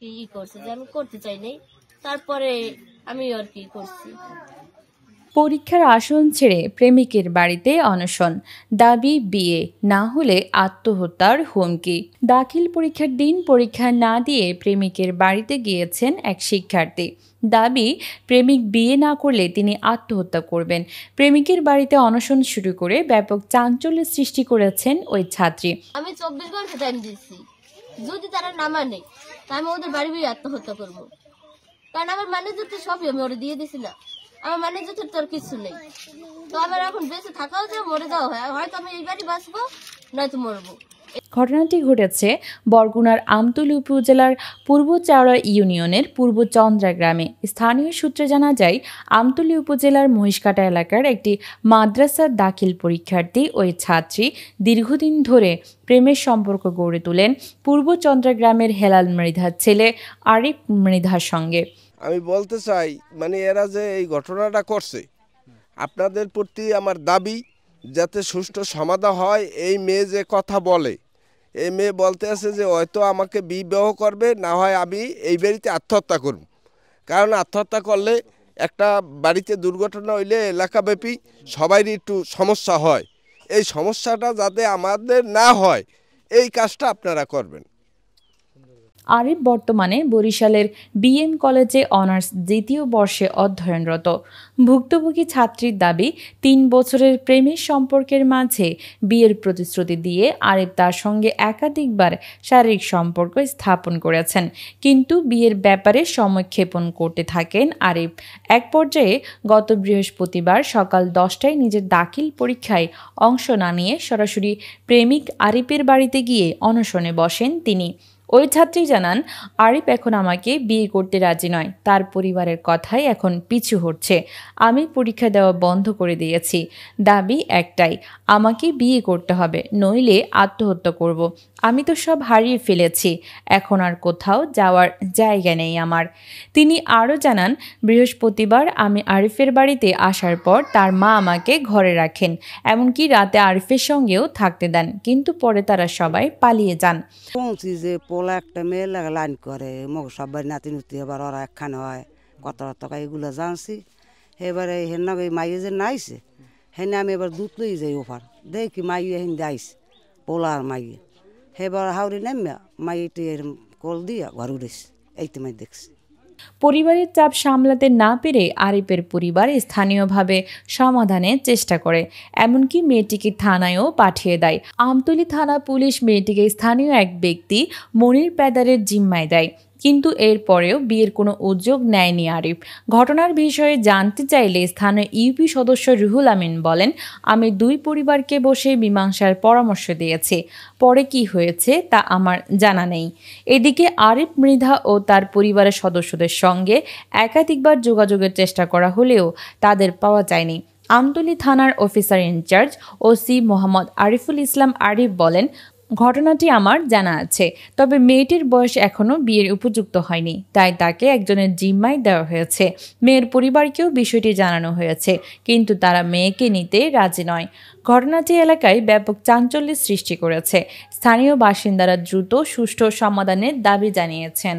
করছে যে আমি করতে চাই নাই, তারপরে আমি আর কি করছি। পরীক্ষার আসন ছেড়ে প্রেমিকের বাড়িতে অনশন, দাবি বিয়ে না হলে আত্মহত্যার হুমকি। দাখিল পরীক্ষার দিন পরীক্ষা না দিয়ে প্রেমিকের বাড়িতে গিয়েছেন এক শিক্ষার্থী। দাবি, প্রেমিক বিয়ে না করলে তিনি আত্মহত্যা করবেন। প্রেমিকের বাড়িতে অনশন শুরু করে ব্যাপক চাঞ্চল্যের সৃষ্টি করেছেন ওই ছাত্রী। আমি 24 ঘন্টা টাইম দিচ্ছি, যদি তারা না মানে তা আমি ওদের বাড়ি গিয়ে আত্মহত্যা করবো। কারণ আমার ম্যানেজার তো সবই আমি ওরা দিয়ে দিছি না, আমার ম্যানেজার তো আর কিছু নেই। তো আমার এখন বেঁচে থাকাও যে মরে যাওয়া হয়, হয়তো আমি এই বাড়ি বাঁচবো নয়তো মরবো। ঘটনাটি ঘটেছে বরগুনার আমতলী উপজেলার পূর্ব চাওড়া ইউনিয়নের পূর্ব চন্দ্রা গ্রামে। স্থানীয় সূত্রে জানা যায়, আমতলী উপজেলার মহিষকাটা এলাকার একটি মাদ্রাসার দাখিল পরীক্ষার্থী ওই ছাত্রী দীর্ঘদিন ধরে প্রেমের সম্পর্ক গড়ে তোলেন পূর্ব চন্দ্রা গ্রামের হেলাল মৃধার ছেলে আরিফ মৃধার সঙ্গে। আমি বলতে চাই, মানে এরা যে এই ঘটনাটা করছে, আপনাদের প্রতি আমার দাবি যাতে সুষ্ঠু সমাধান হয়। এই মেয়ে যে কথা বলে, এই মেয়ে বলতে আছে যে হয়তো আমাকে বিবাহ করবে, না হয় আমি এই বাড়িতে আত্মহত্যা করব। কারণ আত্মহত্যা করলে একটা বাড়িতে দুর্ঘটনা হইলে এলাকাব্যাপী সবারই একটু সমস্যা হয়। এই সমস্যাটা যাতে আমাদের না হয়, এই কাজটা আপনারা করবেন। আরিফ বর্তমানে বরিশালের বিএম কলেজে অনার্স দ্বিতীয় বর্ষে অধ্যয়নরত। ভুক্তভোগী ছাত্রীর দাবি, 3 বছরের প্রেমের সম্পর্কের মাঝে বিয়ের প্রতিশ্রুতি দিয়ে আরিফ তার সঙ্গে একাধিকবার শারীরিক সম্পর্ক স্থাপন করেছেন, কিন্তু বিয়ের ব্যাপারে সময়ক্ষেপণ করতে থাকেন আরিফ। এক পর্যায়ে গত বৃহস্পতিবার সকাল 10টায় নিজের দাখিল পরীক্ষায় অংশ না নিয়ে সরাসরি প্রেমিক আরিফের বাড়িতে গিয়ে অনশনে বসেন তিনি। ওই ছাত্রী জানান, আরিফ এখন আমাকে বিয়ে করতে রাজি নয়, তার পরিবারের কথাই এখন পিছু হটছে। আমি পরীক্ষা দেওয়া বন্ধ করে দিয়েছি। দাবি একটাই, আমাকে বিয়ে করতে হবে, নইলে আত্মহত্যা করব। আমি তো সব হারিয়ে ফেলেছি, এখন আর কোথাও যাওয়ার জায়গা নেই আমার। তিনি আরও জানান, বৃহস্পতিবার আমি আরিফের বাড়িতে আসার পর তার মা আমাকে ঘরে রাখেন, এমনকি রাতে আরিফের সঙ্গেও থাকতে দেন, কিন্তু পরে তারা সবাই পালিয়ে যান। যে পোলা একটা মেয়ে লাগে লাইন করে, মগ সবাই নাতি নুতি এবার ওরা একখানে হয়, কত টাকা এগুলো জানছি। এবারে হেন মাইয়ে যে নাইছে, হেনে আমি এবার দুধ লই যাই ওপার, দেখি মাইয়ে হেন যাইছে পোলা আর মাইয়ে। এবার হাওড়ি নামিয়া মাইটি কল দিয়া ঘর উঠেছে, এই তো মাই দেখছি। পরিবারের চাপ সামলাতে না পেরে আরিফের পরিবার স্থানীয়ভাবে সমাধানের চেষ্টা করে, এমনকি মেয়েটিকে থানায়ও পাঠিয়ে দেয়। আমতলী থানা পুলিশ মেয়েটিকে স্থানীয় এক ব্যক্তি মনির পেদারের জিম্মায় দেয়, কিন্তু এরপরেও বিয়ের কোনো উদ্যোগ নেয়নি আরিফ। ঘটনার বিষয়ে জানতে চাইলে স্থানীয় ইউপি সদস্য রুহুল আমিন বলেন, আমি 2 পরিবারকে বসে মীমাংসার পরামর্শ দিয়েছি, পরে কি হয়েছে তা আমার জানা নেই। এদিকে আরিফ মৃধা ও তার পরিবারের সদস্যদের সঙ্গে একাধিকবার যোগাযোগের চেষ্টা করা হলেও তাদের পাওয়া যায়নি। আমতলী থানার officer in charge OC Mohammad Ariful Islam Arif বলেন, ঘটনাটি আমার জানা আছে, তবে মেয়েটির বয়স এখনও বিয়ের উপযুক্ত হয়নি, তাই তাকে একজনের জিম্মায় দেওয়া হয়েছে। মেয়ের পরিবারকেও বিষয়টি জানানো হয়েছে, কিন্তু তারা মেয়েকে নিতে রাজি নয়। ঘটনাটি এলাকায় ব্যাপক চাঞ্চল্যের সৃষ্টি করেছে। স্থানীয় বাসিন্দারা দ্রুত সুষ্ঠু সমাধানের দাবি জানিয়েছেন।